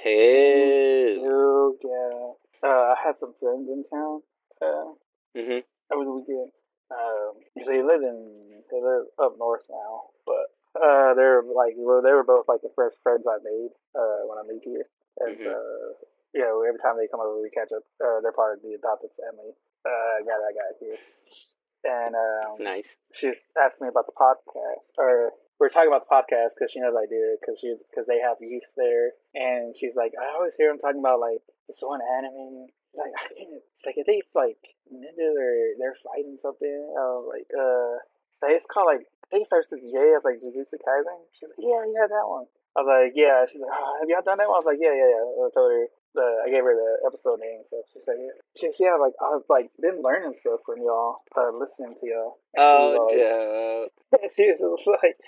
Hey. Yeah. I had some friends in town Mhm. over the weekend. They live up north now, but they were both like the first friends I made when I moved here, and Mhm. every time they come over we catch up. They're part of the adopted family. Guy that I got here, and Nice. she's asked me about the podcast, or we're talking about the podcast because she knows I do it because they have youth there, and she's like, I always hear them talking about like this one anime. Like I can't, like I think it's like ninjas or they're fighting something. It's called like I think it starts with J as like Jujutsu Kaisen. She's like, yeah, that one. I was like, yeah. She's like, oh, have y'all done that one? I was like, yeah. I told her I gave her the episode name, so she said, yeah. Yeah, like I've like been learning stuff from y'all, listening to y'all. Oh, And duh. she was like,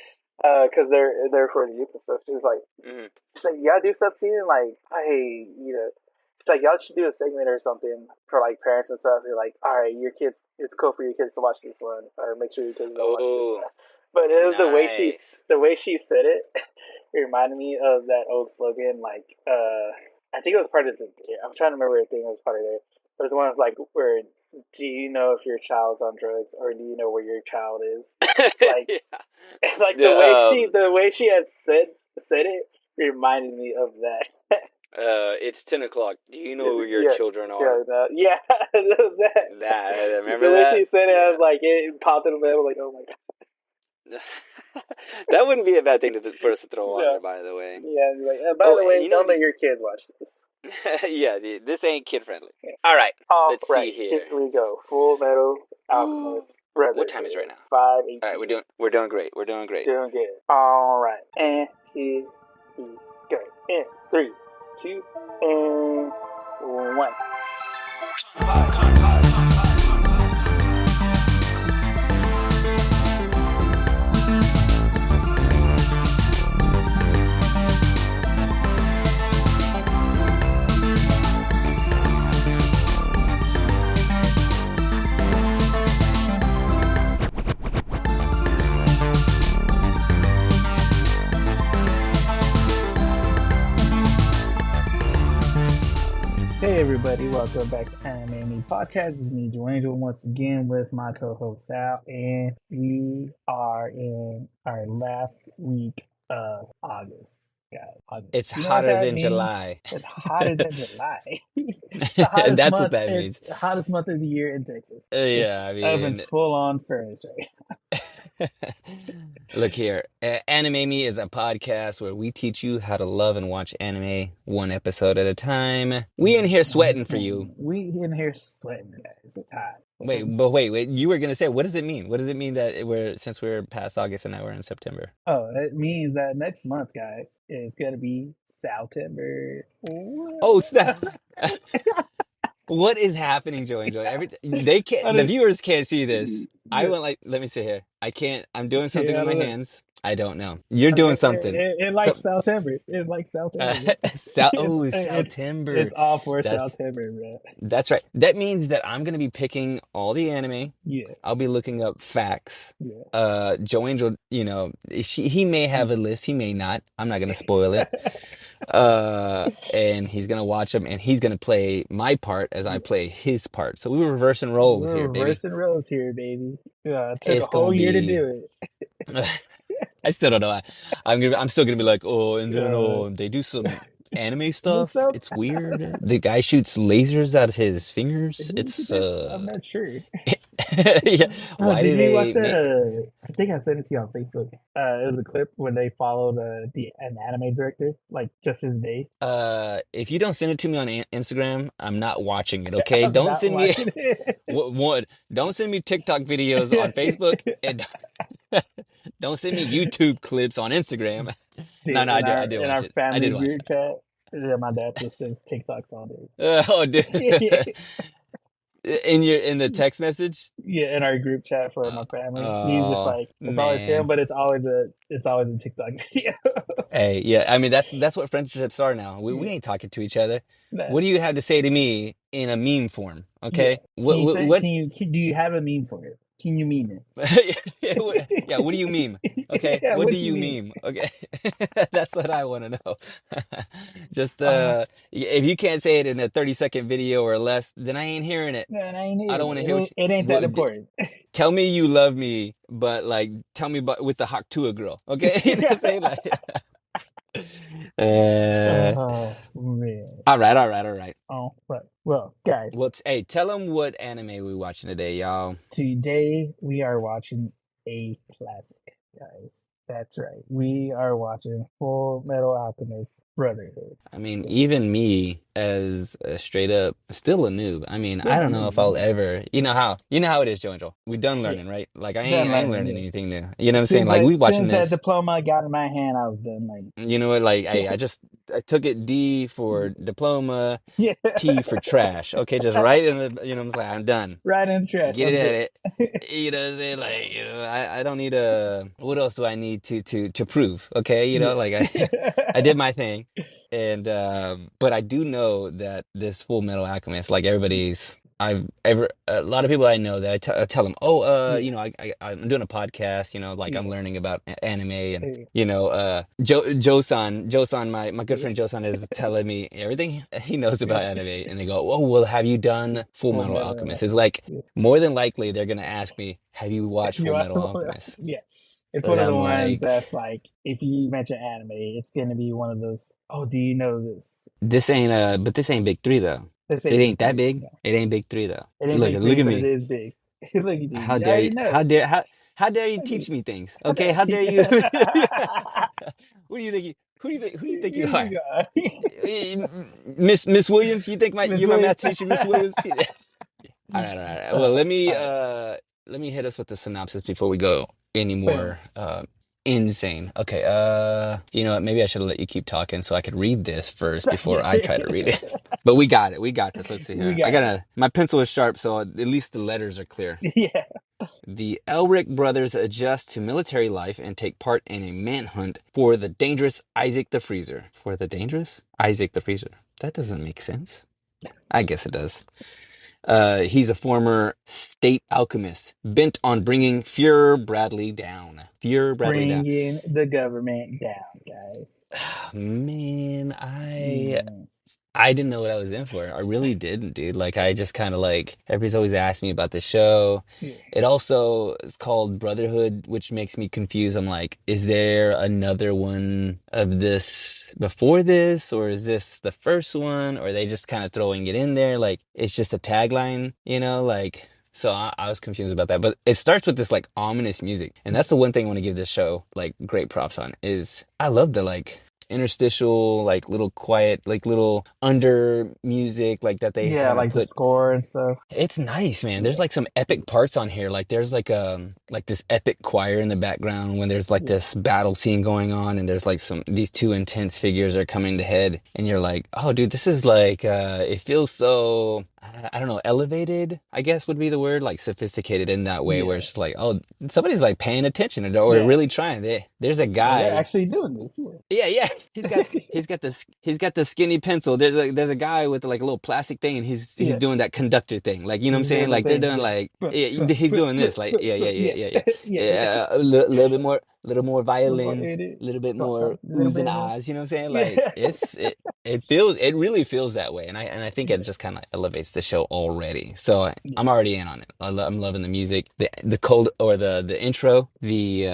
because they're for the youth and stuff. Mhm. She's like, y'all do stuff too, and like, she's like, y'all should do a segment or something for like parents and stuff. You're like, all right, your kids, it's cool for your kids to watch this one, or make sure your kids go watch this Oh, one. But it was nice. the way she said it, it reminded me of that old slogan, like, I think it was part of the, I'm trying to remember if it was part of it. It was one of like, where, do you know if your child's on drugs, or do you know where your child is? Like, Yeah. like the way she had said it reminded me of that. It's 10 o'clock. Do you know where your children are? Yeah, That remember the way that? she said it, I Yeah. was like, it popped in the head. I was like, oh my god. That wouldn't be a bad thing for us to throw on Yeah, there, by the way. yeah. Like, by Oh, the and way, you know, don't let your kids watch this. yeah, this ain't kid friendly. Yeah. All right, All let's right, see here. here we go. Full Metal Alchemist. What time is it right now? 5:18. All right, we're doing great. We're doing great. Doing good. All right, and here we go. In 3, 2, and 1. Hey everybody, welcome back to Anime Podcast. It's me, Joe Angel, once again with my co-host Sal, and we are in our last week of August. Guys, August. It's You know what hotter that than means? July. It's hotter than July. It's the hottest That's what month. that It's means. the hottest month of the year in Texas. It's Yeah, I Evan's mean, full on furnace right. look here. Anime Me is a podcast where we teach you how to love and watch anime one episode at a time. We in here sweating for you. We in here sweating, guys. It's hot. Wait. You were gonna say, what does it mean? What does it mean that since we're past August and now we're in September? Oh, it means that next month, guys, is gonna be September. Oh, snap. What is happening, Joe and Joy? The viewers can't see this. I went like, let me see here. I can't. I'm doing something with my hands. I don't know. You're doing something. It likes September. It likes September. September. It's all for That's September, man. that's right. That means that I'm gonna be picking all the anime. Yeah, I'll be looking up facts. yeah. Joe Angel, he may have a list. He may not. I'm not gonna spoil it. And he's gonna watch them, and he's gonna play my part as I play his part. So we were reversing roles We're here, baby. reversing roles here, baby. Yeah, it took It's a whole gonna year to be. do it. I still don't know. I'm still gonna be like, oh, and then they do some anime stuff. stuff? It's weird. The guy shoots lasers out of his fingers. It's I'm not sure. yeah. Why Did do you watch they that? I think I sent it to you on Facebook. It was a clip when they followed an anime director, like just his day. If you don't send it to me on Instagram, I'm not watching it, okay? I'm Don't not send me watching it. don't send me TikTok videos on Facebook, and don't send me YouTube clips on Instagram. Dude, No, I did in watch our it. I family did watch group chat, yeah, my dad just sends TikToks all it. Oh, dude. day. In the text message? Yeah, in our group chat for my family, he's just Oh, like it's always him, man. but it's always a TikTok video. Hey, yeah, I mean that's what friendships are now. We Yeah, ain't talking to each other. nah, What do you have to say to me in a meme form? yeah. Okay? What Do you have a meme for it? Can you meme it? Yeah, what do you meme? Okay, Yeah, what what do do you you meme? meme? Okay, that's what I want to know. Just Uh, if you can't say it in a 30-second video or less, then I ain't hearing it. man, I ain't I don't hearing want to it. hear what It ain't that what. important. Tell me you love me, but like tell me about with the Haktua girl, okay? You know what I'm saying? Like, uh, Oh man. all right. Oh, but well, guys, Hey, tell them what anime we watching today, y'all. today we are watching a classic, guys. That's right. We are watching Full Metal Alchemist Brotherhood. I mean, Yeah. even me as a straight up still a noob. I mean, I Still don't know if I'll new. ever, you know how it is, Jojo. We done Yeah. learning, right? Like Done I ain't learning. learning Yeah. anything new. You know what I'm saying? Like we watching Since that this. diploma got in my hand, I was done learning. You know what? Like, hey, I took it D for diploma, Yeah. T for trash. Okay, just right in the, you know, I'm like, I'm done. Right in the trash. Get it I'm at done. it. You know what I'm saying? Like, I don't need a, what else do I need to prove? Okay, Yeah. like I did my thing. And but I do know that this Full Metal Alchemist, like a lot of people I know that I tell them, oh, Yeah. I'm doing a podcast, like I'm Yeah. learning about anime, and Yeah. Joe-san, my good friend Joe-san is telling me everything he knows about anime, and they go, oh, well, have you done Full Full Metal Metal Alchemist? It's Alchemist. like Yeah. more than likely they're gonna ask me, have you watched You Full watch Metal Full Metal Alchemist? Alchemist. Yeah. It's And one of the I'm ones like, that's like, if you mention anime, it's going to be one of those, oh, do you know this? but this ain't big three though. Let's It say big ain't that three. big. No. It ain't big three though. It ain't Look, big look three, at but it me. is big. Look at you. How You dare already you? know. How dare you Look at teach you. me things? How Okay, dare how you? dare you? What do you think? Who do you think you You are? think, Miss Williams? You think Miss you're my Williams. math teacher, Miss Williams? All right. Well, All right. let me hit us with the synopsis before we go any Boom. more insane. Okay, you know what? Maybe I should have let you keep talking so I could read this first before I try to read it. But we got it. We got this. Let's see We here. got this. My pencil is sharp, so at least the letters are clear. Yeah. The Elric brothers adjust to military life and take part in a manhunt for the dangerous Isaac the Freezer. For the dangerous Isaac the Freezer. That doesn't make sense. I guess it does. He's a former state alchemist bent on bringing Fuhrer Bradley down. Fuhrer Bradley down. Bringing the government down, guys. Man, Mm. I didn't know what I was in for. I really didn't, dude. Like I just kind of like everybody's always asked me about the show. Yeah. It also is called Brotherhood, which makes me confused. I'm like, is there another one of this before this, or is this the first one? Or are they just kind of throwing it in there? Like it's just a tagline, like. So I was confused about that, but it starts with this like ominous music, and that's the one thing I want to give this show like great props on is I love the like interstitial, like little quiet, like little under music, like that they Yeah, kind of like the put. score and stuff. It's nice, man. There's Yeah. like some epic parts on here. Like there's like this epic choir in the background when there's like Yeah. this battle scene going on, and there's like these two intense figures are coming to head, and you're like, oh, dude, this is like it feels so. I don't know, elevated, I guess would be the word, like sophisticated in that way, where Yeah. it's just like, oh, somebody's like paying attention or Yeah. really trying. There's a Oh, they're guy. actually doing this. Yeah. Yeah. He's got the skinny pencil. There's a guy with like a little plastic thing, and he's Yeah. doing that conductor thing. Like, you know what I'm He's saying? doing the Like they're thing. doing Yeah. like he's doing this. Like Yeah. Yeah. yeah. A little bit more, little more violins, It is. a little bit A more little oohs and bit more. ahs. You know what I'm saying? Like Yeah. it really feels that way, and I think it just kind of elevates the show already. So Yeah. I'm already in on it. I'm loving the music, the cold or the intro, the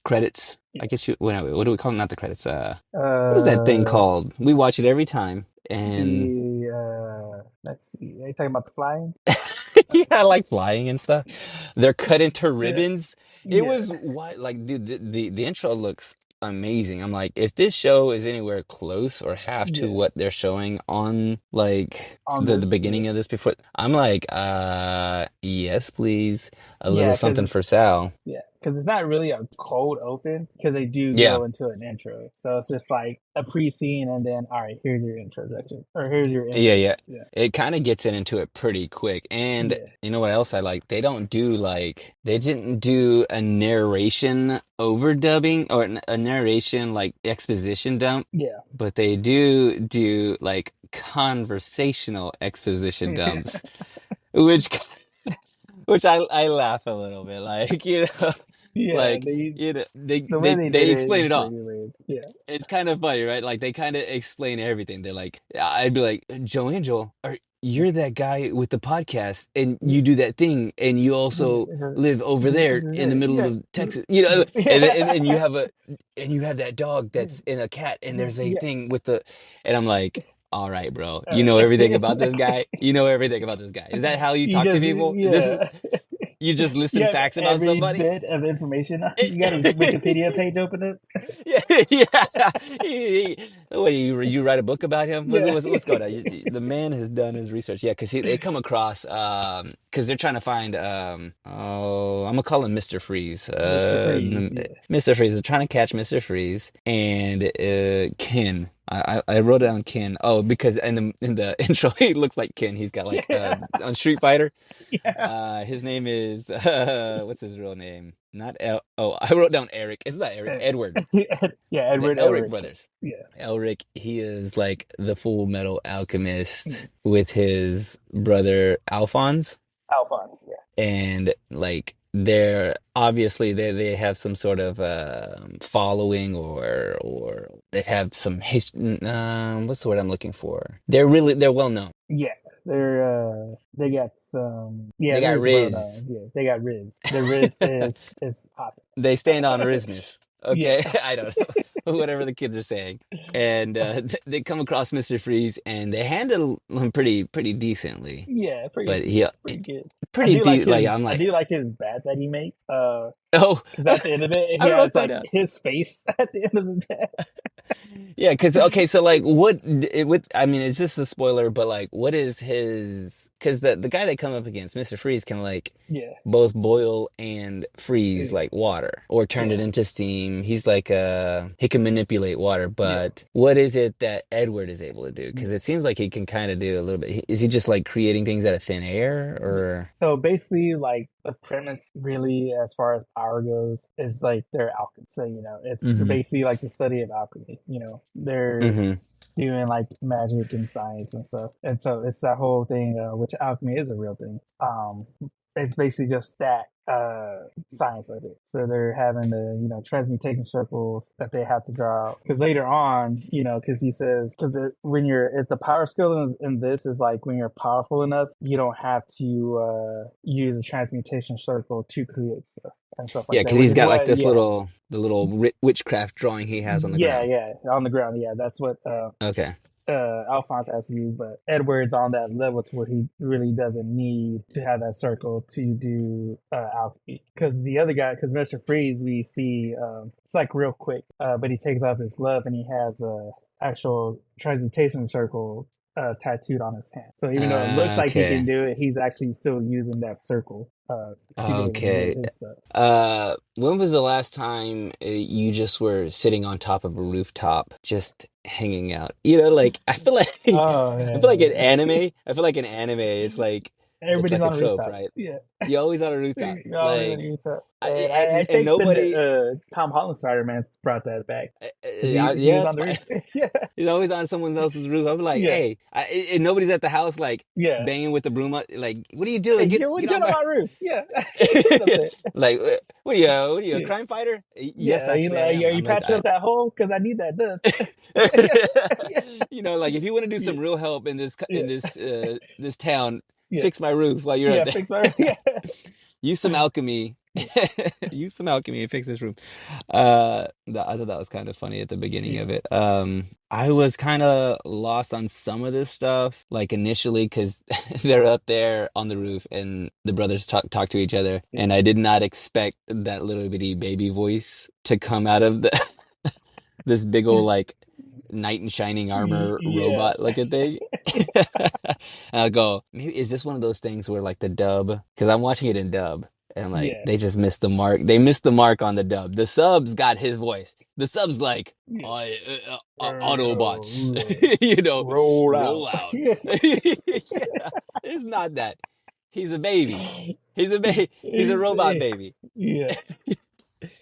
credits. I Yeah. guess what do we call them? Not the credits. What is that thing Uh, called? We watch it every time, and let's see. Are you talking about the flying? yeah, I like flying and stuff. They're cut into Yeah. ribbons. It Yeah. was what like dude, the intro looks amazing. I'm like, if this show is anywhere close or half to Yeah. what they're showing on like On the this. Yeah. beginning of this before, I'm like, yes, please, a little Yeah, something for Sal. because it's not really a cold open because they do Yeah. go into an intro, so it's just like a pre-scene and then all right, here's your introduction or here's your entrance. Yeah. Yeah, It kind of gets into it pretty quick. And yeah, you know what else I like? They didn't do a narration overdubbing or a narration like exposition dump, yeah, but they do like conversational exposition dumps, which which I laugh a little bit, like Yeah, like they the way they did it explain is it all. pretty hilarious. Yeah. It's kind of funny, right? Like they kind of explain everything. They're like, I'd be like, Joe Angel, you're that guy with the podcast, and you do that thing, and you also live over there in the middle Yeah. of Texas, Yeah. and you have that dog that's in a cat, and there's a Yeah. thing with the, and I'm like, all right, bro, All you know everything right. about this guy. You know everything about this guy. Is that how you You talk to just people? This is yeah. you just You listen have facts about every somebody? bit of information. You got his Wikipedia page open up. Yeah, yeah. What, you write a book about him? Yeah. What's going on? The man has done his research. Yeah, because they come across because they're trying to find oh, I'm gonna call him Mr. Freeze. Mr. Freeze. Yeah. Mr. Freeze. They're trying to catch Mr. Freeze and Ken. I wrote down Ken. Oh, because in the intro he looks like Ken. He's got like Yeah. on Street Fighter. Yeah. His name is what's his real name? Not Oh, I wrote down Eric. It's not Eric. Edward. Yeah. The Edward Elric Elric. brothers. Yeah. Elric, he is like the Full Metal Alchemist with his brother Alphonse, Alphonse. Yeah. and like they're obviously they have some sort of following, or they have some what's the word I'm looking for? They're well known. Yeah. They got some. Yeah, They got they're well Riz. known. Yeah, they got Riz. The Riz is popping. They stand on Rizness. Yeah. Okay, I don't know, whatever the kids are saying, and they come across Mr. Freeze, and they handle him pretty decently. Yeah, But pretty good. like I'm I like, do like his bat that he makes. oh, Because at the end of it, he I has wrote that like down. his face at the end of the bat. Yeah, because okay, so like, I mean, is this a spoiler? But like, what is his? Because the guy they come up against, Mr. Freeze, can like Yeah, both boil and freeze yeah, like water, or turn it yeah, into steam. He's like he can manipulate water. yeah. But what is it that Edward is able to do? Because it seems like he can kind of do a little bit. Is he just like creating things out of thin air, Yeah. or? So basically, like the premise, really, as far as power goes, is like they're alchemy. So it's Mm-hmm. basically like the study of alchemy. They're Mm-hmm. doing like magic and science and stuff, and so it's that whole thing, which alchemy is a real thing. It's basically just that science of it. So they're having the transmutation circles that they have to draw out, because later on, because he says, because when it's the power skill in this is like when you're powerful enough, you don't have to use a transmutation circle to create stuff and stuff Yeah, like that, because which he's is got like what, this yeah. witchcraft drawing he has on the Yeah, ground. yeah, on the ground. Yeah, that's what Okay. Alphonse has to use, but Edward's on that level to where he really doesn't need to have that circle to do alchemy. Because the other guy, because Mr. Freeze, we see it's like real quick, but he takes off his glove and he has a actual transmutation circle tattooed on his hand. So even though it looks like he can Okay. do it, he's actually still using that circle to be able to do Okay. his stuff. When was the last time you just were sitting on top of a rooftop, just hanging out? Like I feel like Oh I feel like in yeah, anime, it's everybody's like a on a trope, rooftop. right? Yeah. You're always on a rooftop, You're always on a like rooftop. I, I and think nobody, Tom Holland Spider-Man brought that back because he was yeah, on the roof. Yeah, he's always on someone else's roof. I'm like, yeah, hey, and nobody's at the house, like yeah. banging with the broom, like, what are you doing? Hey, what you Get doing on on my my roof? Yeah, get up there. like, what are you, a Yeah, crime fighter? Yes, yeah. actually, I Are am. you I'm like, patching up that hole? Because I need that done. Yeah, yeah, like if you want to do yeah, some real help in yeah, this town, yeah. fix my roof while you're Yeah, at there. fix my roof. Yeah, Use some alchemy. yeah, Use some alchemy and fix this room. I thought that was kind of funny at the beginning yeah, of it. I was kind of lost on some of this stuff, like initially, because they're up there on the roof and the brothers talk to each other, yeah. and I did not expect that little bitty baby voice to come out of the this big old like knight in shining armor Yeah. robot looking thing. And I'll go, maybe is this one of those things where like the dub, because I'm watching it in dub, and like Yeah. they just missed the mark. They missed the mark on the dub. The subs got his voice. The subs like Yeah. Autobots, Roll roll out. out. Yeah, it's not that. He's a baby. He's a robot baby. Yeah.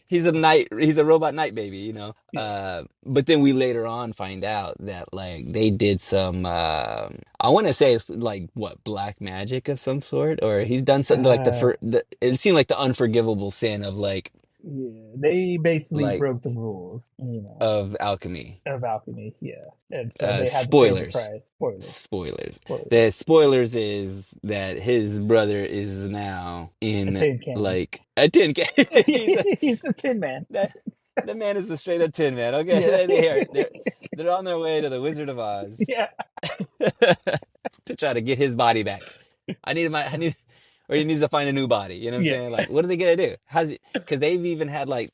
He's a robot night baby, you know. But then we later on find out that like they did some I want to say it's like what, black magic of some sort, or he's done something like it seemed like the unforgivable sin of they basically like broke the rules, of alchemy. of alchemy. Yeah, and so they had to pay the Spoilers. price. Spoilers. Spoilers. Spoilers. The spoilers is that his brother is now A in tin can. like a tin can. He's the Tin Man. That the man is the straight up tin man. Okay, Yeah. they're on their way to the Wizard of Oz Yeah. to try to get his body back. Or he needs to find a new body. You know what I'm Yeah. saying? Like, what are they gonna do? Because they've even had like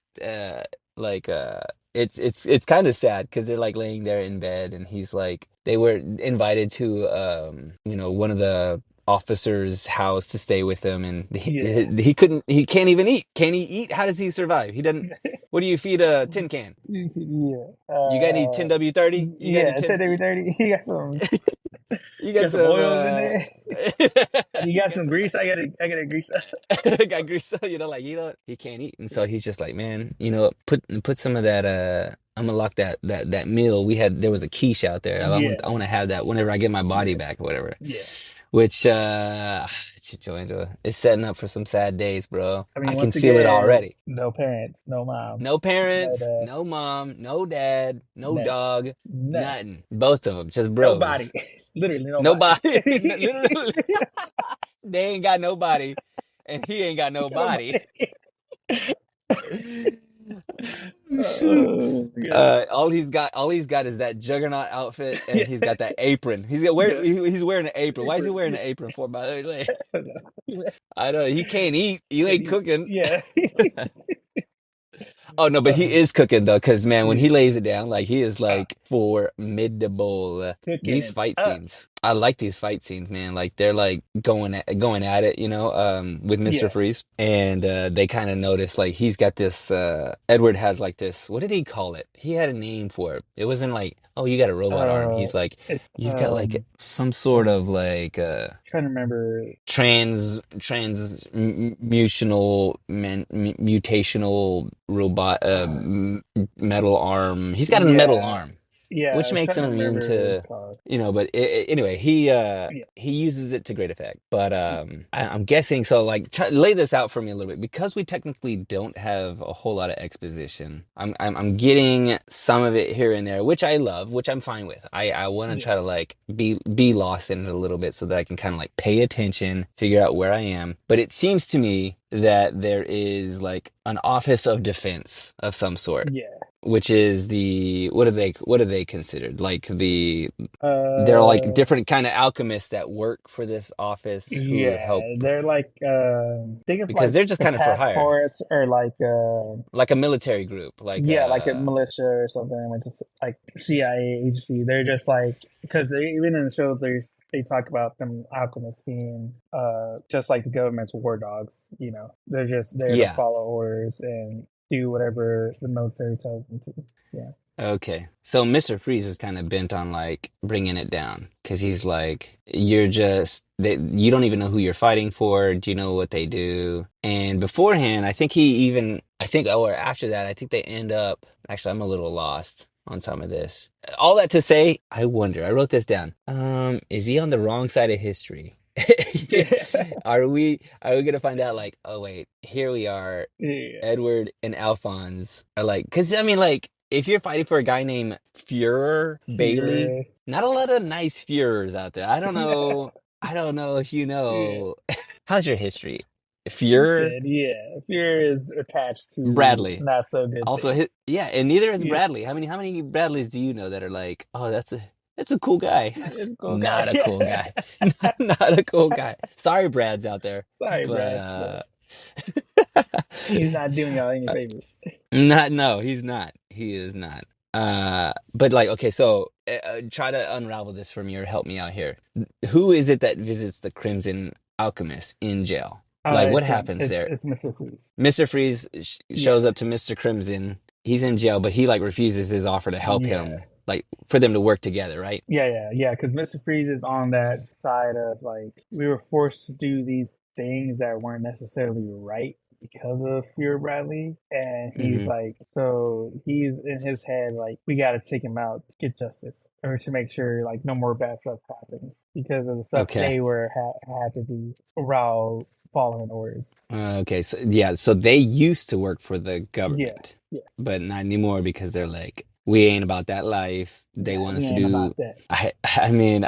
it's kind of sad because they're like laying there in bed and he's like they were invited to one of the officer's house to stay with him, and he can't even eat. Can he eat? How does he survive? He doesn't. What do you feed a tin can? Yeah. You got any 10W30? You got any 10W30. You got some. You got some oils in there. You got some grease. I gotta grease up. Got grease. He can't eat, and so he's just like, man, put some of that. I'm gonna lock that meal we had. There was a quiche out there. I want to have that whenever I get my body back or whatever. Yeah. Which Joe, it's setting up for some sad days, bro. I mean, I can feel it already. No parents, no mom. No parents, no mom, no dad, no dog, nothing. Both of them, just bros. Nobody. Literally nobody. Literally. They ain't got nobody, and he ain't got no body. All he's got is that juggernaut outfit, and he's got that apron. He's wearing an apron. Why is he wearing an apron for, by the way? I don't know. He can't eat. You ain't cooking. Yeah. Oh no, but he is cooking though, because man, when he lays it down, like he is like formidable. These fight scenes, I like these fight scenes, man. Like they're like going at it, with Mr. Freeze, and they kind of notice like he's got this. Edward has like this. What did he call it? He had a name for it. It wasn't like, oh, you got a robot arm. He's like, you've got like some sort of like trying to remember mutational robot metal arm. He's got a metal arm. Yeah, which makes him immune to, but anyway, he uses it to great effect. But I'm guessing, so like lay this out for me a little bit, because we technically don't have a whole lot of exposition. I'm getting some of it here and there, which I love, which I'm fine with. I want to try to like be lost in it a little bit so that I can kind of like pay attention, figure out where I am. But it seems to me that there is like an office of defense of some sort. Yeah. Which is what are they considered? Like they're like different kind of alchemists that work for this office who help. They're like think of because like they're just kind of for hire, force, or like a military group, like like a militia or something, like CIA agency. They're just like, because even in the show they talk about them alchemists being just like the government's war dogs. They're just there to follow orders and do whatever the military tells them to. Yeah. Okay. So Mr. Freeze is kind of bent on like bringing it down, because he's like, you don't even know who you're fighting for. Do you know what they do? And beforehand, or after that, I think they end up, actually, I'm a little lost on some of this. All that to say, I wonder, I wrote this down. Is he on the wrong side of history? Are we gonna find out like, oh wait, here we are, Edward and Alphonse are like, because I mean, like, if you're fighting for a guy named Führer Bailey, not a lot of nice Führers out there. I don't know if you know. How's your history? Führer? Führer is attached to Bradley. Not so good. Also, and neither is Bradley. How many Bradleys do you know that are like, oh, that's a cool guy. Not a cool guy. Not a cool guy. Sorry, Brad's out there. Sorry, Brad. He's not doing y'all any favors. No, he's not. He is not. But like, okay, so try to unravel this for me or help me out here. Who is it that visits the Crimson Alchemist in jail? Like, what happens there? It's Mr. Freeze. Mr. Freeze shows up to Mr. Crimson. He's in jail, but he like refuses his offer to help him. Like, for them to work together, right? Yeah. Because Mr. Freeze is on that side of like, we were forced to do these things that weren't necessarily right. because of Fear Bradley, and he's Hmm. like, so he's in his head like, we got to take him out to get justice, or to make sure like no more bad stuff happens because of the stuff Okay. they were had to do while following orders. Okay. So yeah, so they used to work for the Yeah, government, yeah, but not anymore because they're like, we ain't about that life. They yeah. want We us to ain't do. about that. I mean,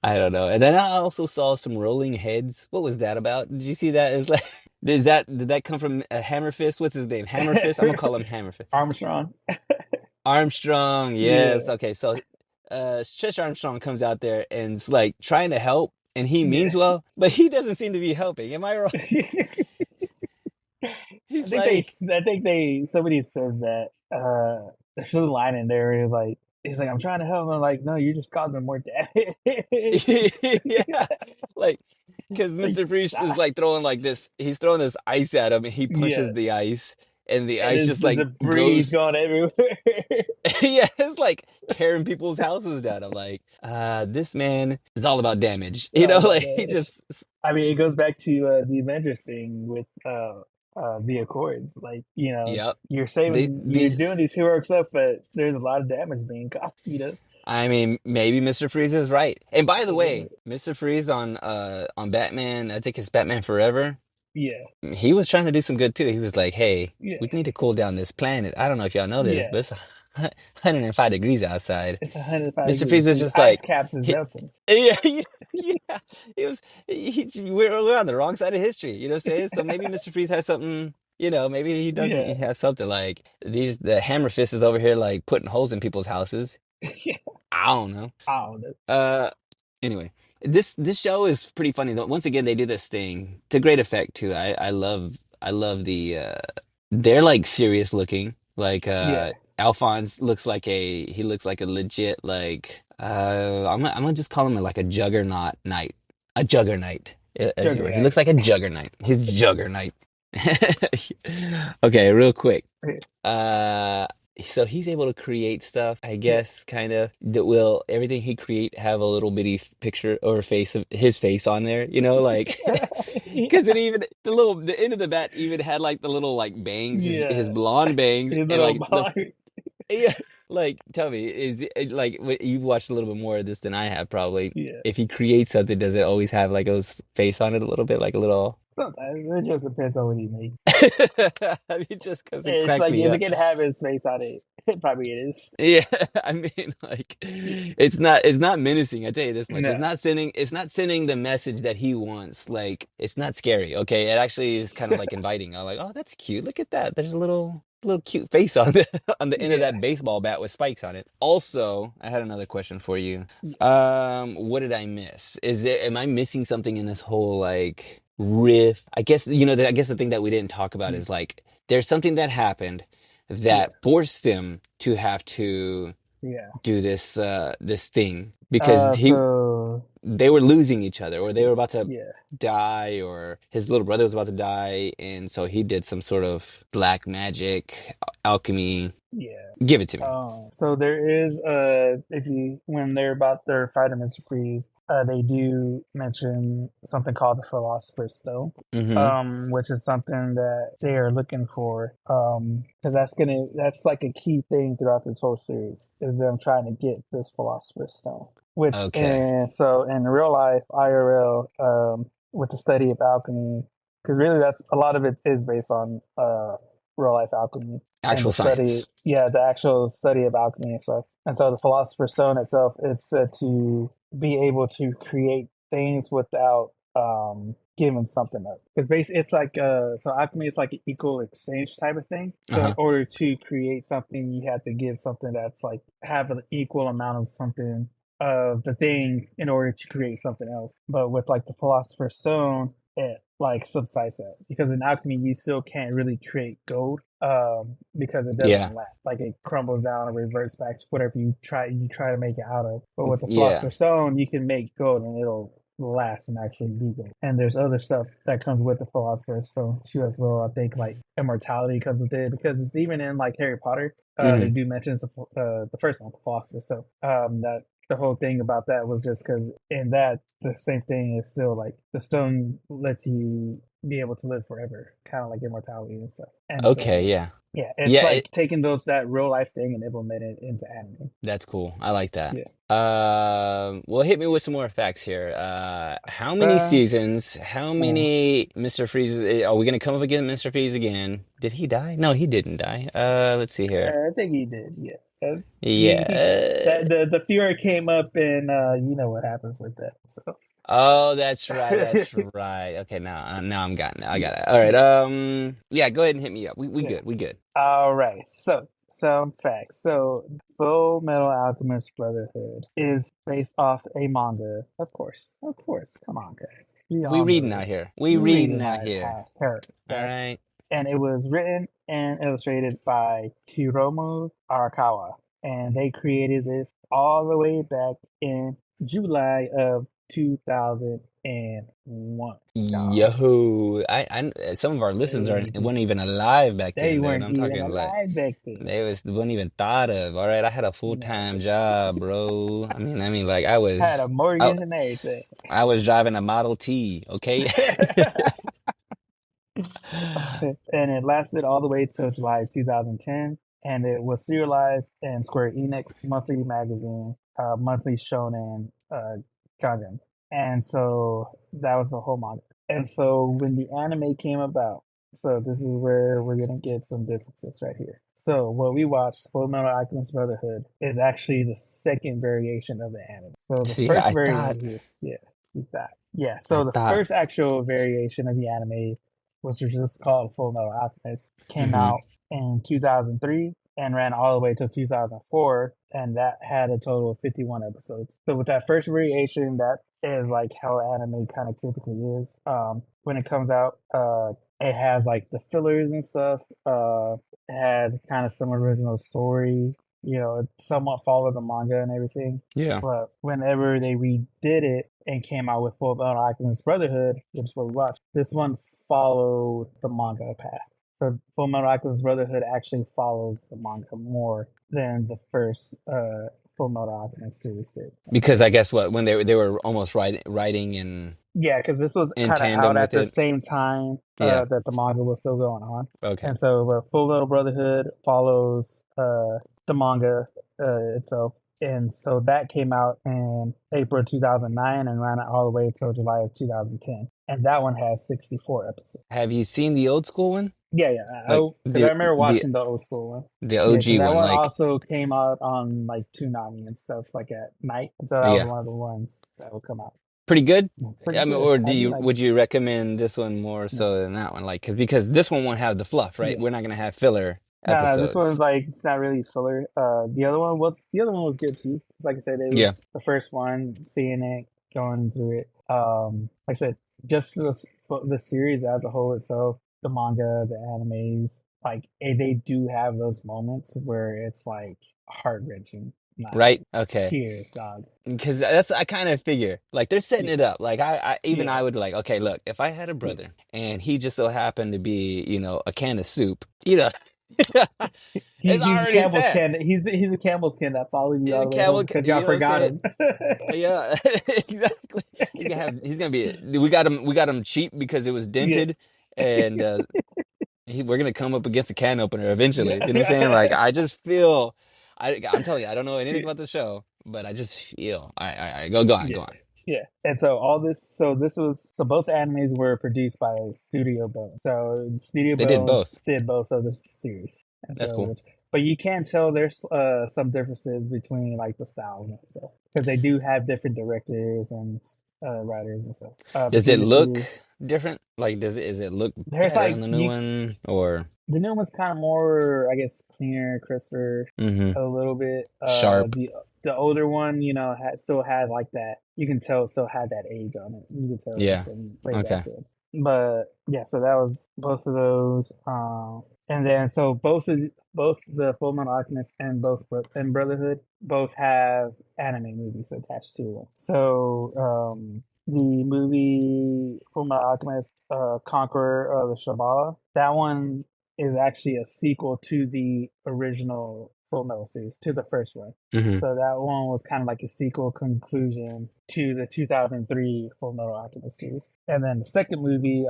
I don't know. And then I also saw some rolling heads. What was that about? Did you see that? It's like, did that come from Hammer Fist? What's his name? Hammer Fist. I'm gonna call him Hammer Fist. Armstrong. Armstrong. Yes. Yeah, Okay. So, Stretch Armstrong comes out there and it's like trying to help, and he yeah. means well, but he doesn't seem to be helping. Am I wrong? He's like, I think they somebody says that there's a line in there like he's like, I'm trying to help. I'm like, no, you're just causing more damage. yeah, like, because Like, Mr. Freeze is stop. like throwing like this. He's throwing this ice at him, and he Yeah, punches the ice, and the and ice it's just the like debris goes. going everywhere. Yeah, it's like tearing people's houses down. I'm like, this man is all about damage. It's all about Like he damage. just, I mean, it goes back to the Avengers thing with the Accords. Like, it's, yep. you're These doing these heroic stuff, but there's a lot of damage being caused. I mean, maybe Mr. Freeze is right. And by the way, Yeah, Mr. Freeze on Batman, I think it's Batman Forever. yeah, He was trying to do some good too. He was like, "Hey, yeah, we need to cool down this planet. I don't know if y'all know this, yeah. but it's 105 degrees outside." It's 105 Mr. Freeze degrees. was The just ice like, caps is he, melting. yeah, yeah. We're on the wrong side of history. You know what I'm saying? So maybe Mr. Freeze has something. Maybe he doesn't Yeah. have something like the Hammer Fist is over here like putting holes in people's houses. Yeah. I don't know. I don't know. Uh, anyway, this show is pretty funny though. Once again, they do this thing to great effect too. I love the they're like serious looking. Like Yeah. Alphonse looks like a legit like I'm gonna just call him like a juggernaut knight. A juggernaut, as you were. He Juggernaut. looks like a juggernaut. He's juggernaut. Okay, real quick. Yeah. Uh, so he's able to create stuff, I guess, kind of that will everything he create have a little bitty picture or face of his face on there, like because it even the end of the bat even had like the little like bangs, his Yeah. blonde bangs, His and little like the bar. yeah, like tell me, like you've watched a little bit more of this than I have probably. Yeah. If he creates something, does it always have like a face on it a little bit, like a little? Sometimes it just depends on what he makes. I mean, just because it It's cracked like me if it up. can have his face on it, it probably is. Yeah, I mean, like, it's not menacing. I tell you this much. No. It's not sending the message that he wants. Like, it's not scary. Okay, it actually is kind of like inviting. I'm like, oh, that's cute. Look at that. There's a little cute face on the on the end of Yeah. that baseball bat with spikes on it. Also, I had another question for you. What did I miss? Am I missing something in this whole like riff? I guess I guess the thing that we didn't talk about is like there's something that happened Yeah. that forced them to have to Yeah. do this thing because So they were losing each other or they were about to yeah. die or his little brother was about to die and so he did some sort of black magic alchemy. Yeah. Give it to me. So there is if you when they're about their fight of Mr. Freeze, they do mention something called the Philosopher's Stone, Mm-hmm. which is something that they are looking for, because that's like a key thing throughout this whole series is them trying to get this Philosopher's Stone. Which Okay. and so in real life IRL, with the study of alchemy, because really that's a lot of it is based on real life alchemy and Actual the study, science. the actual study of alchemy and stuff. And so the Philosopher's Stone itself, it's said to be able to create things without giving something up. Because basically, it's like so alchemy is like an equal exchange type of thing. So in Uh-huh. order to create something, you have to give something that's like have an equal amount of something of the thing in order to create something else. But with like the Philosopher's Stone, it like subsides that because in alchemy you still can't really create gold because it Yeah. doesn't last. Like it crumbles down and reverts back to whatever you try to make it out of. But with the Yeah. Philosopher's Stone, you can make gold and it'll last and actually be gold. And there's other stuff that comes with the Philosopher's Stone too as well. I think like immortality comes with it because it's even in like Harry Potter. They Mm-hmm. do mention the first one, the Philosopher's Stone. That the whole thing about that was just because in that the same thing is still like the stone lets you be able to live forever, kind of like immortality and stuff. And Okay, so yeah. yeah, it's Yeah, like taking that real life thing and implementing it into anime. that's cool. I like that. Yeah. Well, hit me with some more facts here. How many So seasons? How many Mr. Freeze? Are we gonna come up against Mr. Freeze again? Did he die? No, he didn't die. Let's see here. I think he did. Yeah. He Yeah. that the Fury came up and you know what happens with that. So Oh, that's right. That's right. Okay, now I'm got it. I yeah, got it. All right. yeah, Yeah, go ahead and hit me up. We yeah. good. We good. All right. So, some facts. So, Full Metal Alchemist Brotherhood is based off a manga. Of course. Of course. Come on, guys. We We all know reading out this. here. We reading Reading out out here. her. All That. right. And it was written and illustrated by Hiromu Arakawa. And they created this all the way back in July of 2001. Dog. Yo, I some of our listeners aren't Baby. weren't even alive back They then, dude. weren't I'm even talking like alive back then. they wasn't even thought of. All right, I had a No. full-time job, bro. I mean, like Had a I, mortgage and everything. I was driving a Model T, okay? And it lasted all the way till July 2010. And it was serialized in Square Enix monthly magazine, monthly shonen Gangan. And so that was the whole manga. And so when the anime came about, so this is where we're gonna get some differences right here. So what we watched, Full Metal Alchemist Brotherhood, is actually the second variation of the anime. So the See, first variation, yeah, yeah. I So the thought, first actual variation of the anime, which was just called Full Metal Alchemist, came hmm out in 2003 and ran all the way to 2004, and that had a total of 51 episodes. So with that first variation, that is like how anime kind of typically is. When it comes out, it has like the fillers and stuff. It had kind of some original story. You know, it somewhat followed the manga and everything. yeah. But whenever they redid it and came out with Full Metal Alchemist Brotherhood, which is what we watched, this one followed the manga path. So Full Metal Alchemist Brotherhood actually follows the manga more than the first Full Metal Alchemist series did. And Because I so guess what when they were almost writing yeah, because this was in kind of out tandem at with the it. same time Yeah. that the manga was still going on. Okay. And so Full Metal Brotherhood follows the manga itself. And so that came out in April 2009 and ran all the way until July of 2010. And that one has 64 episodes. Have you seen the old school one? Yeah, Like because I remember watching the old school one. the Yeah, because OG that one, one like also came out on like Toonami and stuff like at night. So that was yeah. one of the ones that would come out. Pretty good. Pretty I mean, good. or I do like it. would you recommend this one more No, so than that one? Like, because this one won't have the fluff, right? yeah. We're not gonna have filler No, this one's episodes. like it's not really filler. The other one was good too. 'Cause like I said, it Yeah, was the first one, seeing it, going through it. Like I said, just the series as a whole itself, the manga, the animes, like they do have those moments where it's like heart wrenching, like right. Okay. tears, dog. Because that's I kind of figure like they're setting Yeah, it up. Like I yeah, would like okay, look, if I had a yeah. brother and he just so happened to be a can of soup, it's He's a already Campbell's set. can. He's a Campbell's can that followed you He's all a the way home camel. because You y'all know what I'm forgot saying? him. Yeah, exactly. He's gonna be. We got him cheap because it was Yeah, dented, and we're gonna come up against a can opener eventually. You know what I'm saying? yeah. Like I just feel. I'm telling you, I don't know anything Yeah, about the show, but I just feel. All right. Go on, yeah, go on. yeah. And so so both animes were produced by Studio Bones. So Studio They did Bones both. did both of the series, and That's so cool. but you can tell there's some differences between like the styles and stuff because they do have different directors and writers and stuff Does it between the look series. different? Like, does it look There's better on like the new you one or The new one's kind of more, I guess, cleaner, crisper, hmm a little bit. sharp? The older one, still had like that. You can tell it still had that age on it. You can tell it was Yeah. from way back Okay. then. But yeah, so that was both of those. And then so both the Full Metal Alchemist and and Brotherhood both have anime movies attached to them. So the movie Full Metal Alchemist, Conqueror of the Shambhala, that one is actually a sequel to the original Full Metal series, to the first one. Hmm. So that one was kind of like a sequel conclusion to the 2003 Full Metal Alchemist series. And then the second movie,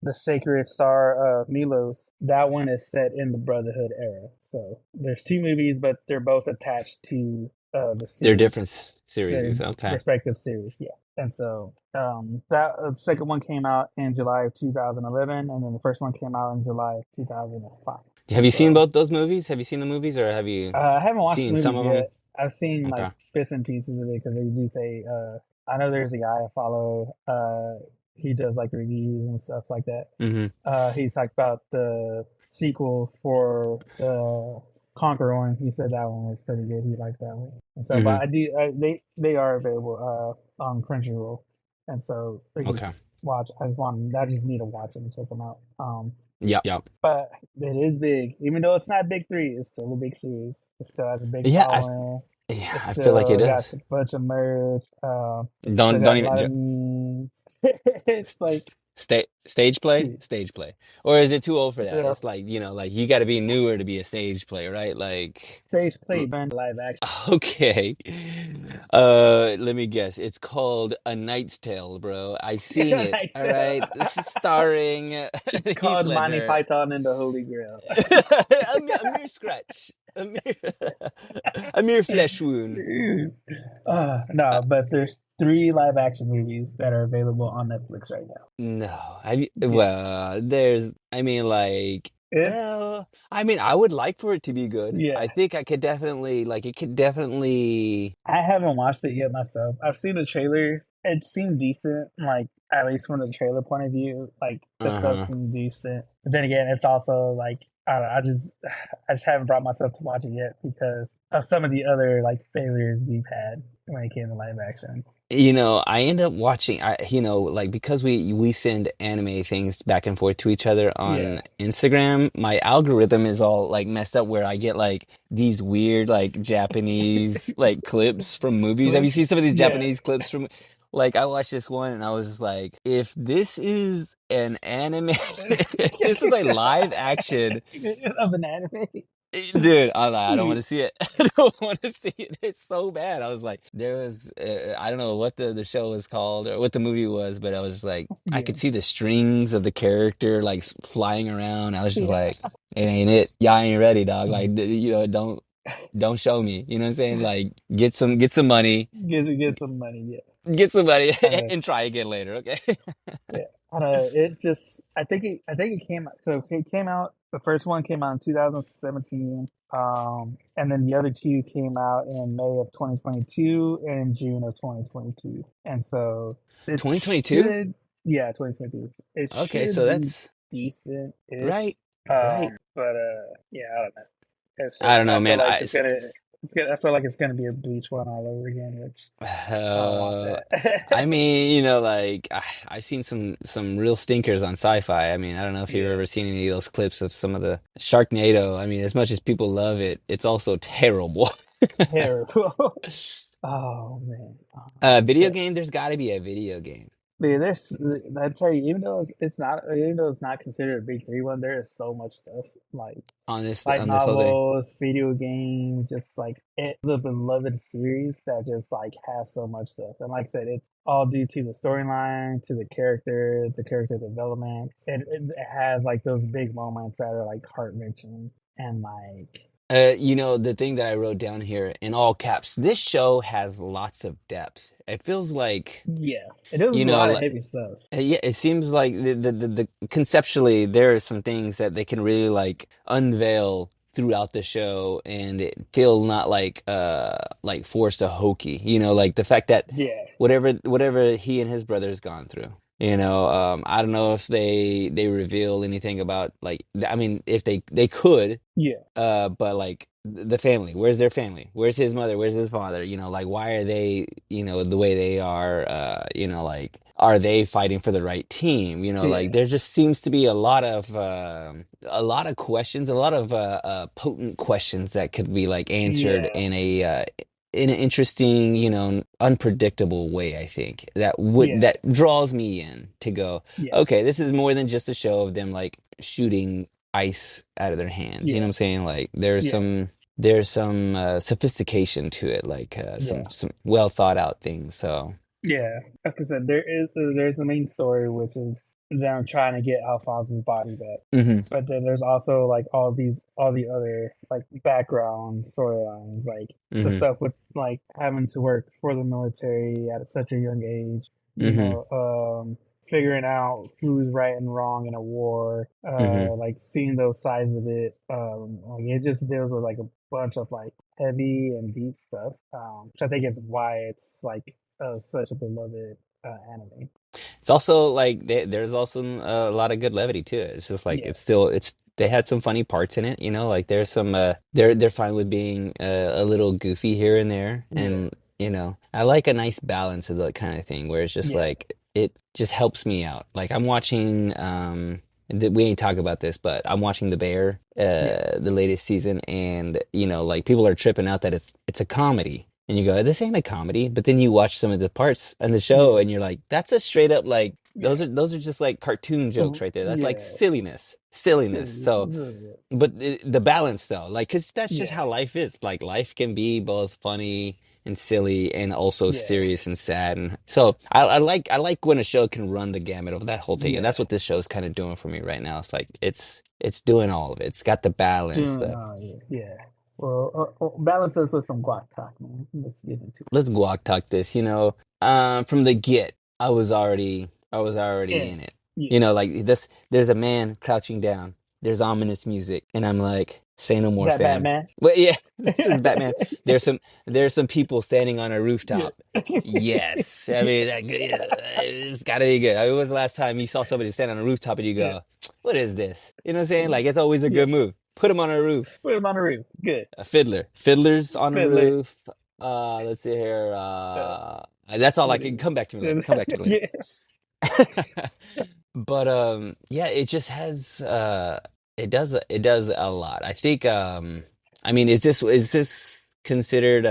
The Sacred Star of Milos, that one is set in the Brotherhood era. So there's two movies, but they're both attached to the They're different series, their series. Okay. respective series. Yeah. And so that second one came out in July of 2011, and then the first one came out in July of 2005. Have And you seen so both those movies? Have you seen the movies, or have you I haven't watched the seen some movies of them? yet. I've seen like Okay. bits and pieces of it because they do say. I know there's a guy I follow. He does like reviews and stuff like that. Hmm. He's talked about the sequel for Conquer One. He said that one was pretty good. He liked that one. And so, Hmm. but I do. They are available on Crunchyroll, and so they can Okay. watch. I just need to watch them and check them out. Yep. Yep. But it is big. Even though it's not big three, it's still a big series. It still has a big Yeah. following. Yeah. It I feel like it still got is. a bunch of merch. It still Don't got a even lot of memes. It's like, stage play, dude, stage play, or is it too old for that? yeah, It's like, like you got to be newer to be a stage play, right? Like, stage play been live action. okay. Let me guess. It's called A Knight's Tale, bro. I've seen it. Nice. All right. This is starring It's Heath called Monty Ledger. Python and the Holy Grail. A mere scratch. A mere, a mere flesh wound. Uh, No, but there's three live action movies that are available on Netflix right now. no. Yeah, I mean, like, it's I would like for it to be good. yeah. I think I could definitely, like, it could definitely, I haven't watched it yet myself. I've seen the trailer. It seemed decent, like at least from the trailer point of view. Like the stuff uh-huh. seemed decent. But then again, it's also like I don't know, I just haven't brought myself to watch it yet because of some of the other like failures we've had when it came to live action. I end up watching, like because we send anime things back and forth to each other Yeah, on Instagram, my algorithm is all like messed up where I get like these weird like Japanese like clips from movies. Have you flicks. seen some of these Yeah, Japanese clips from like I watched this one and I was just like, if this is an anime, if this is a live action. of an anime. Dude, I'm like, I don't want to see it. I don't want to see it. It's so bad. I was like, I don't know what the show was called or what the movie was, but I was just like, I Yeah, could see the strings of the character like flying around. I was just yeah. like, it ain't it. Y'all ain't ready, dog. Like, don't show me. You know what I'm saying? Like, get some money, Get some money. Yeah. get some money, Uh, and try again later. Okay. Yeah, it just I think it came out. So it came out. The first one came out in 2017, and then the other two came out in May of 2022 and June of 2022. And so it 2022. should, yeah, 2022. It Okay, so should be that's decent-ish. right, right. But yeah, I don't know. It's I don't just I know, feel man. like it's gonna I feel like it's gonna be a Bleach one all over again, which I don't want Uh, I that. mean, like I've seen some real stinkers on sci-fi. I mean, I don't know if you've Yeah, ever seen any of those clips of some of the Sharknado. I mean, as much as people love it, it's also terrible. terrible. Oh man. Video Yeah. game, there's got to be a video game Man, there's I tell you, even though it's not considered a big three one, there is so much stuff like on this whole thing. novels, video games, just like it's a beloved series that just like has so much stuff. And like I said, it's all due to the storyline, to the character development. It has like those big moments that are like heart wrenching and like The thing that I wrote down here in all caps, this show has lots of depth. It feels like, yeah, it does you a lot of know, heavy stuff. Yeah, it seems like the conceptually there are some things that they can really like unveil throughout the show and it feel not like forced or hokey. Like the fact that Yeah, whatever he and his brother's gone through. I don't know if they reveal anything about like I mean if they could yeah, but like the family, where's their family? Where's his mother? Where's his father? Like why are they, the way they are? Like are they fighting for the right team? Like yeah, there just seems to be a lot of questions, a lot of potent questions that could be like answered yeah, in an interesting, unpredictable way, I think yeah, that draws me in to go, yes, okay, this is more than just a show of them like shooting ice out of their hands. You know what yeah, I'm saying? Like there's yeah. there's some sophistication to it, like Yeah. some well thought out things. So Yeah, like I said, there's the main story, which is them trying to get Alphonse's body back. hmm But then there's also like all the other like background storylines, like the hmm stuff with like having to work for the military at such a young age, you hmm know, figuring out who's right and wrong in a war, hmm like seeing those sides of it. Like it just deals with like a bunch of like heavy and deep stuff, which I think is why it's like such a beloved anime. It's also like there's also a lot of good levity to it. It's just like Yeah, it's they had some funny parts in it, you know, like there's some they're fine with being a little goofy here and there, yeah, and you know, I like a nice balance of that kind of thing where it's just yeah, like it just helps me out. Like I'm watching we ain't talk about this, but I'm watching The Bear, yeah, the latest season, and you know, like people are tripping out that it's a comedy. And you go, this ain't a comedy. But then you watch some of the parts in the show yeah, and you're like, that's a straight up like yeah. those are just like cartoon jokes right there. That's like Yeah, silliness. Silliness. silly, So silly. but the balance though, like, cause that's just Yeah, how life is. Like life can be both funny and silly and also yeah, serious and sad. And so I like when a show can run the gamut of that whole thing. And yeah. that's what this show is kind of doing for me right now. It's like it's doing all of it. It's got the balance, Doing the all yeah, yeah. Well, balance us with some guac talk, man. Let's get into it. let's guac talk this, you know. From the get, I was already Yeah, in it. You yeah. know, like this there's a man crouching down. There's ominous music, and I'm like, say no Is more, that fam. Batman? But yeah, this is Batman. There's some there's some people standing on a Yeah. rooftop. Yes. I mean, it's gotta be good. I mean, when was the last time you saw somebody stand on a rooftop and you Yeah. go, what is this? You know what I'm saying? Like it's always a Yeah. good move. Put him on a roof. Put him on the roof. Good. A fiddler. Fiddler's on a Fiddler. roof. Let's see here. Uh, That's all I what can. is Come back to me later. it? Come back to me later. Yeah. But yeah, it just has it does a lot. I think I mean, is this considered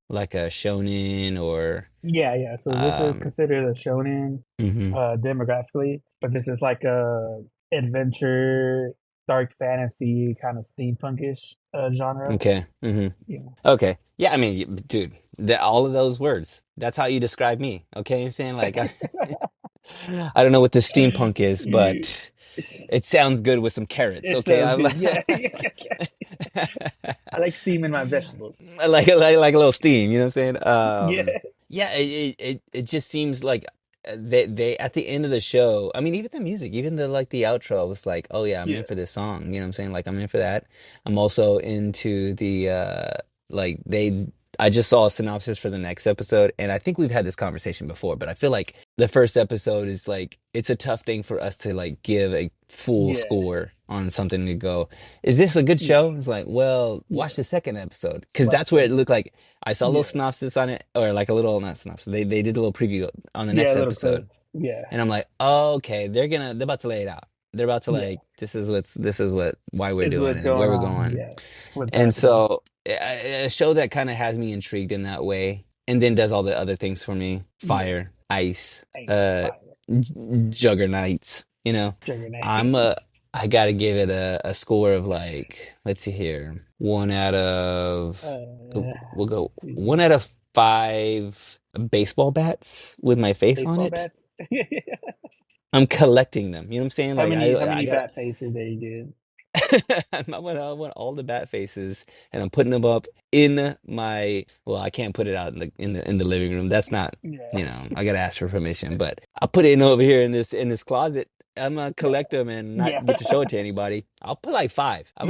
like a shonen or Yeah, yeah. So this is um considered a shonen mhm. demographically, but this is like a adventure, dark fantasy kind of steampunkish genre. Okay. hmm Yeah. Okay. Yeah, I mean, dude, all of those words. That's how you describe me. Okay, I'm saying like I don't know what the steampunk is, You- but it sounds good with some carrots. it Okay, sounds I'm good. Yeah. I like steaming my vegetables. like a little steam. You know what I'm saying? Yeah. Yeah, it just seems like they at the end of the show. I mean, even the music, even the like the outro was like, oh yeah, I'm in Yeah. for this song. You know what I'm saying? Like I'm in for that. I'm also into the like they. I just saw a synopsis for the next episode, and I think we've had this conversation before, but I feel like the first episode is like it's a tough thing for us to like give a full Yeah. score on something to go, is this a good Yeah. show? It's like, well, watch Yeah. the second episode because Watch that's where it the looked like I saw a little yeah. synopsis on it, or like a little not synopsis. They did a little preview on the Yeah, next a little episode, clip. Yeah. and I'm like, oh, okay, they're about to lay it out. They're about to Yeah. like this is what why we're Is doing what's it and going where we're on. going. Yeah. What's And happening. so a show that kind of has me intrigued in that way, and then does all the other things for me: Yeah. fire, ice, Ice fire. juggernauts. You know, Juggernaut. I'm a I gotta give it a score of like, let's see here, one out of we'll go Let's see. 1 out of 5 baseball bats with my face on Baseball it. bats. I'm collecting them. You know what I'm saying? Like How I many got bat faces are you getting? I want all the bat faces, and I'm putting them up in my. Well, I can't put it out in the living room. That's not, Yeah. you know, I gotta ask for permission. But I'll put it in over here in this closet. I'm gonna Yeah. collect them and Yeah. not get to show it to anybody. I'll put like 5. Yeah. I'm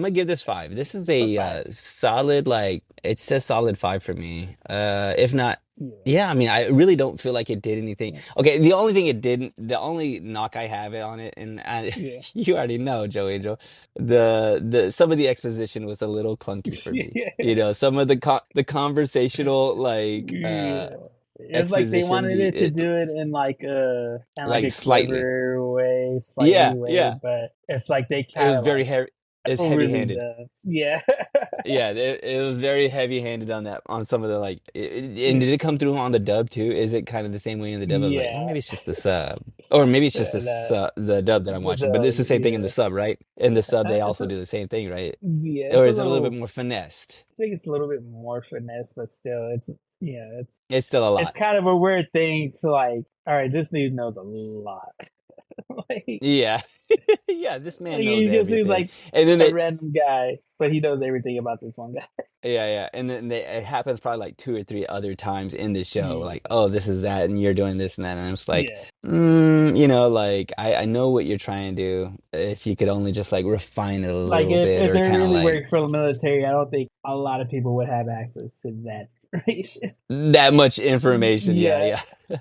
gonna give this 5. This is Put a five. solid, like it's a solid 5 for me. If not. Yeah. Yeah, I mean, I really don't feel like it did anything. Yeah. Okay, the only thing it didn't, the only knock I have it on it, and Yeah. you already know, Joe Angel, the some of the exposition was a little clunky for me. Yeah. You know, some of the conversational like Yeah. It's like they exposition, wanted it to do it in like like a slightly. clever way, slightly Yeah, way, yeah. but it's like they It kind was of very like heavy. It's overly heavy-handed. done. Yeah. Yeah, it was very heavy-handed on that, on some of the like. And Yeah. did it come through on the dub too? Is it kind of the same way in the dub? I was like, well, Yeah. maybe it's just the sub. Or maybe it's just the dub that I'm The watching, but it's dub, the same thing in the yeah. sub, right? In the sub, they also do the same thing, right? Yeah, Or it's a is it a little bit little. more finessed? I think it's a little bit more finesse, but still, It's still a it's lot. kind of a weird thing to like. All right, this dude knows a lot. Like, Yeah. Yeah, this man knows you can see everything. like And then a they random guy, but he knows everything about this one guy. yeah. And then it happens probably like two or three other times in the show. Yeah, Like, oh, this is that, and you're doing this and that. And I'm just like, yeah. like I know what you're trying to do. If you could only just like refine it a Like little bit if or they kind of really like work for the military, I don't think a lot of people would have access to that information. that much information. Yeah, Yeah, yeah.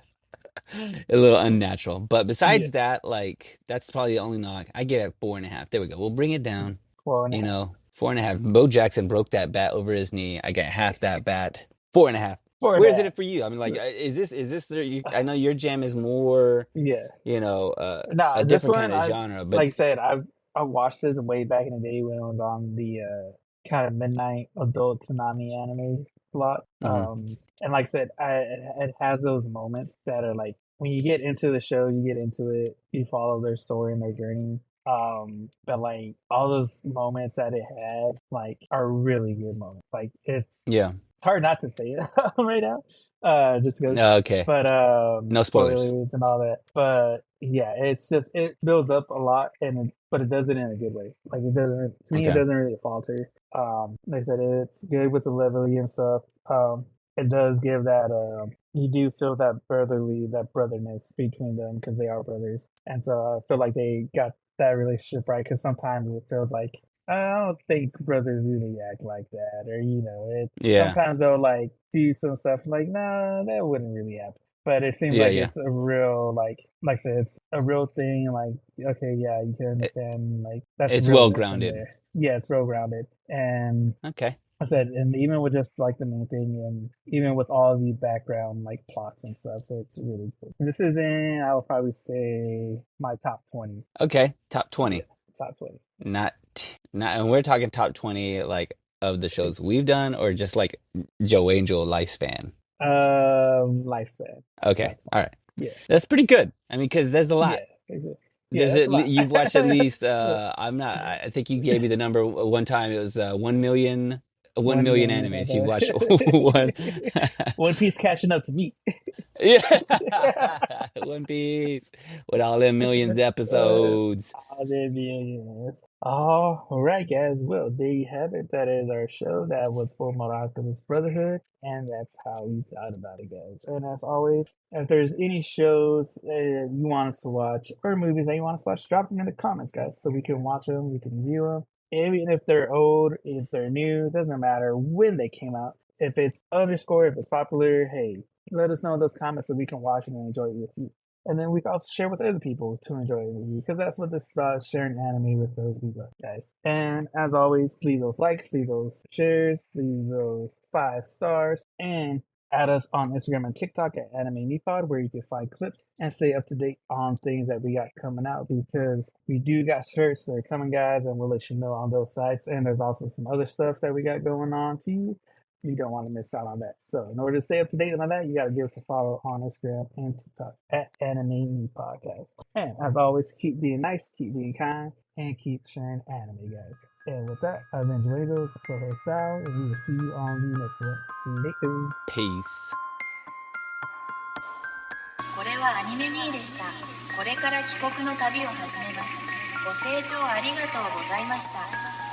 A little unnatural. But yeah. besides that, like that's probably the only knock. I get it 4.5. There we go. We'll bring it down. 4.5. 4.5. Bo Jackson broke that bat over his knee. I got half that bat. 4.5. Four and a Where's half. it for you? I mean, like, I know your jam is more, Yeah. a Nah, this different one kind of I genre, but like I said, I watched this way back in the day when it was on the kind of midnight adult tsunami anime slot. mhm. And like I said, it has those moments that are like when you get into the show, you get into it, you follow their story and their journey. But like all those moments that it had, like, are really good moments. Like Yeah. it's hard not to say it right now, just because. Okay. But No spoilers. spoilers and all that. But yeah, it's just it builds up a lot, but it does it in a good way. Like it doesn't to me, it Okay. doesn't really falter. Like I said, it's good with the leveling and stuff. It does give that you do feel that that brotherness between them because they are brothers, and so I feel like they got that relationship right. Because sometimes it feels like I don't think brothers really act like that, or it. Yeah. Sometimes they'll like do some stuff like, nah, that wouldn't really happen. But it seems Yeah, like yeah. it's a real like I said, it's a real thing. Like, okay, yeah, you can It, understand. Like that's it's well realness in grounded. there. Yeah, it's real grounded. And Okay. I said, and even with just like the main thing, and even with all the background like plots and stuff, it's really cool. This is in, I would probably say, my top 20. Okay. Top Yeah, 20. top 20. Not, and we're talking top 20 like of the shows we've done or just like Joe Angel lifespan. Lifespan. Okay. That's fine. All right. Yeah, That's pretty good. I mean, because there's a lot. yeah, yeah. That's a lot. You've watched at least I think you gave me the number one time. It was 1 million 1 1 million million. animes. You've watched one. One Piece catching up to me. Yeah. One Piece with all them millions of episodes. All them millions. All right, guys. Well, there you have it. That is our show. That was Full Metal Alchemist Brotherhood, and that's how we thought about it, guys. And as always, if there's any shows you want us to watch or movies that you want us to watch, drop them in the comments, guys, so we can watch them, we can review them. Even if they're old, if they're new, doesn't matter when they came out. If it's underscore, if it's popular, hey, let us know in those comments so we can watch it and enjoy it with you. And then we can also share with other people to enjoy it with you, because that's what this is about, sharing anime with those we love, guys. And as always, leave those likes, leave those shares, leave those 5 stars, and add us on Instagram and TikTok at Anime Mepod, where you can find clips and stay up to date on things that we got coming out, because we do got shirts that are coming, guys, and we'll let you know on those sites. And there's also some other stuff that we got going on too. You don't want to miss out on that. So in order to stay up to date on that, you got to give us a follow on Instagram and TikTok at Anime Me Podcast. And as always, keep being nice, keep being kind, and keep sharing anime, guys. And with that, I've been Doritos, for Sal, and we will see you on the next one. Later. Peace. これはアニメミーでした。これから帰国の旅を始めます。ご清聴ありがとうございました。